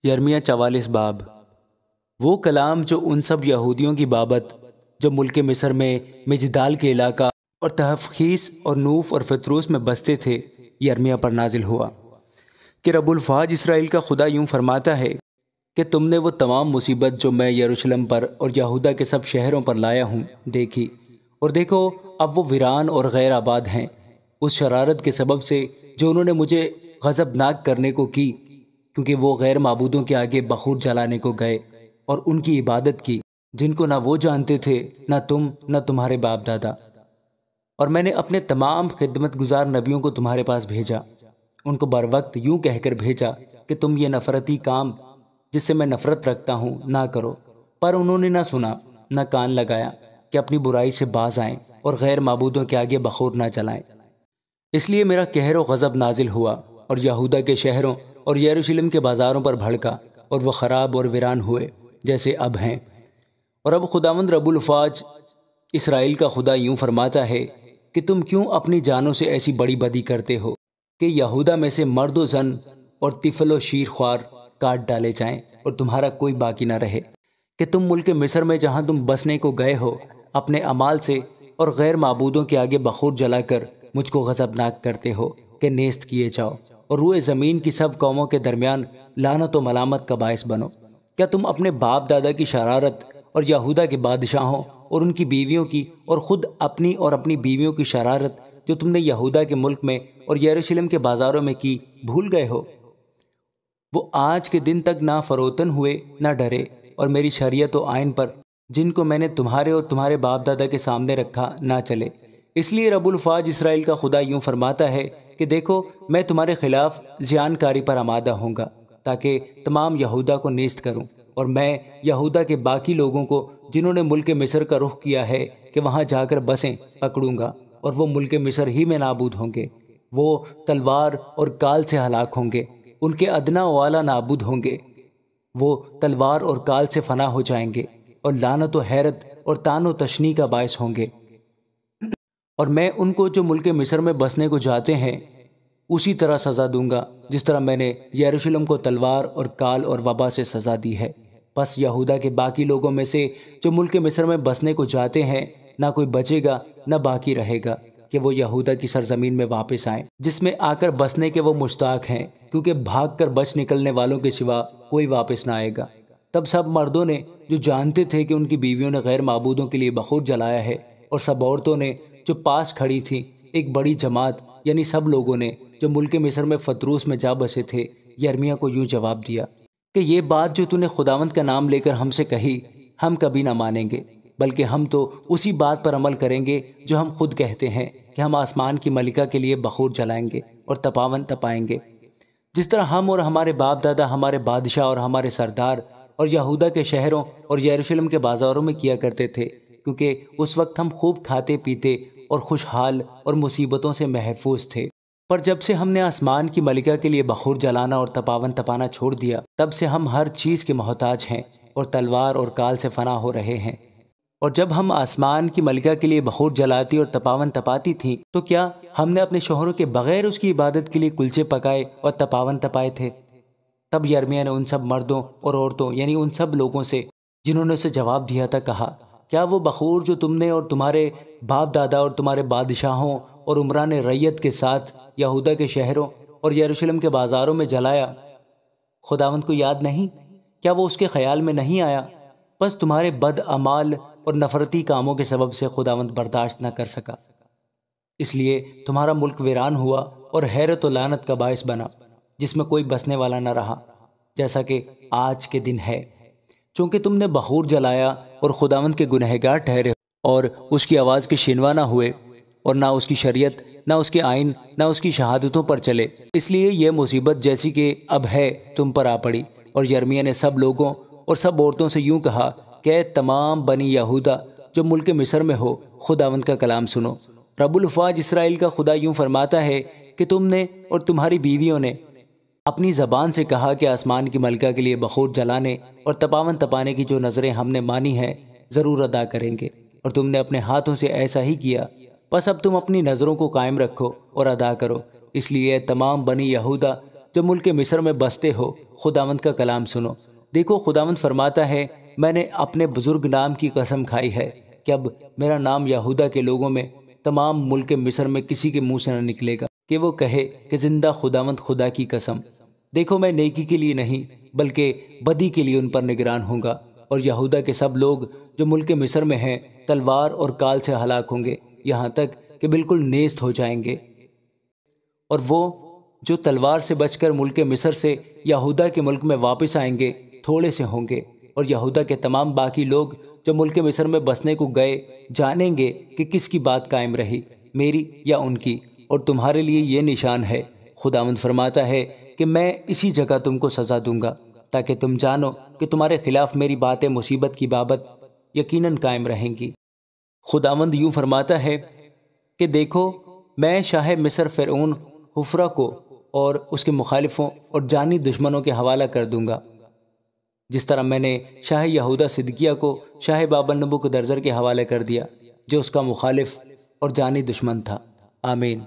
یرمیہ 44 باب وہ کلام جو ان سب یہودیوں کی بابت جو ملک مصر میں مجدال کے علاقہ اور تحفخیس اور نوف اور فتروس میں بستے تھے، یرمیہ پر نازل ہوا کہ رب الفاج اسرائیل کا خدا یوں فرماتا ہے کہ تم نے وہ تمام مصیبت جو میں یروشلم پر اور یہودا کے سب شہروں پر لایا ہوں دیکھی، اور دیکھو اب وہ ویران اور غیر آباد ہیں، اس شرارت کے سبب سے جو انہوں نے مجھے غضبناک کرنے کو کی، کیونکہ وہ غیر معبودوں کے آگے بخور جلانے کو گئے اور ان کی عبادت کی جن کو نہ وہ جانتے تھے، نہ تم نہ تمہارے باپ دادا۔ اور میں نے اپنے تمام خدمت گزار نبیوں کو تمہارے پاس بھیجا، ان کو بر وقت یوں کہہ کر بھیجا کہ تم یہ نفرتی کام جس سے میں نفرت رکھتا ہوں نہ کرو، پر انہوں نے نہ سنا نہ کان لگایا کہ اپنی برائی سے باز آئیں اور غیر معبودوں کے آگے بخور نہ جلائیں۔ اس لیے میرا قہر و غضب نازل ہوا اور یہودا کے شہروں اور یروشلم کے بازاروں پر بھڑکا، اور وہ خراب اور ویران ہوئے جیسے اب ہیں۔ اور اب خداوند رب الفاج اسرائیل کا خدا یوں فرماتا ہے کہ تم کیوں اپنی جانوں سے ایسی بڑی بدی کرتے ہو کہ یہودا میں سے مرد و زن اور طفل و شیر خوار کاٹ ڈالے جائیں اور تمہارا کوئی باقی نہ رہے، کہ تم ملک مصر میں جہاں تم بسنے کو گئے ہو اپنے اعمال سے اور غیر معبودوں کے آگے بخور جلا کر مجھ کو غضبناک کرتے ہو کہ نیست کیے جاؤ اور روئے زمین کی سب قوموں کے درمیان لعنت و ملامت کا باعث بنو۔ کیا تم اپنے باپ دادا کی شرارت اور یہودا کے بادشاہوں اور ان کی بیویوں کی اور خود اپنی اور اپنی بیویوں کی شرارت جو تم نے یہودا کے ملک میں اور یروشلم کے بازاروں میں کی بھول گئے ہو؟ وہ آج کے دن تک نہ فروتن ہوئے نہ ڈرے، اور میری شریعت و آئین پر جن کو میں نے تمہارے اور تمہارے باپ دادا کے سامنے رکھا نہ چلے۔ اس لیے رب الفاج اسرائیل کا خدا یوں فرماتا ہے کہ دیکھو میں تمہارے خلاف زیان کاری پر آمادہ ہوں گا تاکہ تمام یہودا کو نیست کروں، اور میں یہودا کے باقی لوگوں کو جنہوں نے ملک مصر کا رخ کیا ہے کہ وہاں جا کر بسیں پکڑوں گا، اور وہ ملک مصر ہی میں نابود ہوں گے۔ وہ تلوار اور کال سے ہلاک ہوں گے، ان کے ادنا و اعلیٰ نابود ہوں گے، وہ تلوار اور کال سے فنا ہو جائیں گے اور لعنت و حیرت اور طعن و تشنیع کا باعث ہوں گے۔ اور میں ان کو جو ملک مصر میں بسنے کو جاتے ہیں اسی طرح سزا دوں گا جس طرح میں نے یروشلم کو تلوار اور کال اور وبا سے سزا دی ہے۔ پس یہودا کے باقی لوگوں میں سے جو ملک مصر میں بسنے کو جاتے ہیں نہ کوئی بچے گا نہ باقی رہے گا کہ وہ یہودا کی سرزمین میں واپس آئیں جس میں آ کر بسنے کے وہ مشتاق ہیں، کیونکہ بھاگ کر بچ نکلنے والوں کے سوا کوئی واپس نہ آئے گا۔ تب سب مردوں نے جو جانتے تھے کہ ان کی بیویوں نے غیر معبودوں کے لیے بخور جلایا ہے، اور سب عورتوں نے جو پاس کھڑی تھیں، ایک بڑی جماعت یعنی سب لوگوں نے جو ملک مصر میں فتروس میں جا بسے تھے، یرمیہ کو یوں جواب دیا کہ یہ بات جو تو نے خداوند کا نام لے کر ہم سے کہی ہم کبھی نہ مانیں گے، بلکہ ہم تو اسی بات پر عمل کریں گے جو ہم خود کہتے ہیں کہ ہم آسمان کی ملکہ کے لیے بخور جلائیں گے اور تپاون تپائیں گے، جس طرح ہم اور ہمارے باپ دادا ہمارے بادشاہ اور ہمارے سردار اور یہودا کے شہروں اور یروشلم کے بازاروں میں کیا کرتے تھے، کیونکہ اس وقت ہم خوب کھاتے پیتے اور خوشحال اور مصیبتوں سے محفوظ تھے۔ پر جب سے ہم نے آسمان کی ملکہ کے لیے بخور جلانا اور تپاون تپانا چھوڑ دیا، تب سے ہم ہر چیز کے محتاج ہیں اور تلوار اور کال سے فنا ہو رہے ہیں۔ اور جب ہم آسمان کی ملکہ کے لیے بخور جلاتی اور تپاون تپاتی تھیں تو کیا ہم نے اپنے شوہروں کے بغیر اس کی عبادت کے لیے کلچے پکائے اور تپاون تپائے تھے؟ تب یرمیہ نے ان سب مردوں اور عورتوں یعنی ان سب لوگوں سے جنہوں نے اسے جواب دیا تھا کہا، کیا وہ بخور جو تم نے اور تمہارے باپ دادا اور تمہارے بادشاہوں اور عمران ریت کے ساتھ یہودا کے شہروں اور یروشلم کے بازاروں میں جلایا خداوند کو یاد نہیں؟ کیا وہ اس کے خیال میں نہیں آیا؟ بس تمہارے بد اعمال اور نفرتی کاموں کے سبب سے خداوند برداشت نہ کر سکا، اس لیے تمہارا ملک ویران ہوا اور حیرت و لعنت کا باعث بنا، جس میں کوئی بسنے والا نہ رہا، جیسا کہ آج کے دن ہے۔ چونکہ تم نے بخور جلایا اور خداوند کے گنہگار ٹھہرے اور اس کی آواز کے شنوا نہ ہوئے، اور نہ اس کی شریعت نہ اس کے آئین نہ اس کی شہادتوں پر چلے، اس لیے یہ مصیبت جیسی کہ اب ہے تم پر آ پڑی۔ اور یرمیہ نے سب لوگوں اور سب عورتوں سے یوں کہا کہ اے تمام بنی یہودا جو ملک مصر میں ہو، خداوند کا کلام سنو۔ رب الفاج اسرائیل کا خدا یوں فرماتا ہے کہ تم نے اور تمہاری بیویوں نے اپنی زبان سے کہا کہ آسمان کی ملکہ کے لیے بخور جلانے اور تپاون تپانے کی جو نظریں ہم نے مانی ہیں ضرور ادا کریں گے، اور تم نے اپنے ہاتھوں سے ایسا ہی کیا، پس اب تم اپنی نظروں کو قائم رکھو اور ادا کرو۔ اس لیے تمام بنی یہودا جب ملک مصر میں بستے ہو، خداوند کا کلام سنو۔ دیکھو خداوند فرماتا ہے، میں نے اپنے بزرگ نام کی قسم کھائی ہے کہ اب میرا نام یہودا کے لوگوں میں تمام ملک مصر میں کسی کے منہ سے نہ نکلے گا کہ وہ کہے کہ زندہ خداوند خدا کی قسم۔ دیکھو میں نیکی کے لیے نہیں بلکہ بدی کے لیے ان پر نگران ہوں گا، اور یہودا کے سب لوگ جو ملک مصر میں ہیں تلوار اور کال سے ہلاک ہوں گے، یہاں تک کہ بالکل نیست ہو جائیں گے۔ اور وہ جو تلوار سے بچ کر ملک مصر سے یہودا کے ملک میں واپس آئیں گے تھوڑے سے ہوں گے، اور یہودا کے تمام باقی لوگ جو ملک مصر میں بسنے کو گئے جانیں گے کہ کس کی بات قائم رہی، میری یا ان کی، اور تمہارے لیے یہ نشان ہے، خداوند فرماتا ہے کہ میں اسی جگہ تم کو سزا دوں گا تاکہ تم جانو کہ تمہارے خلاف میری باتیں مصیبت کی بابت یقیناً قائم رہیں گی۔ خداوند یوں فرماتا ہے کہ دیکھو میں شاہ مصر فرعون حفرہ کو اور اس کے مخالفوں اور جانی دشمنوں کے حوالہ کر دوں گا، جس طرح میں نے شاہ یہودا صدقیہ کو شاہ بابل نبوکدنضر کے حوالے کر دیا جو اس کا مخالف اور جانی دشمن تھا۔ آمین۔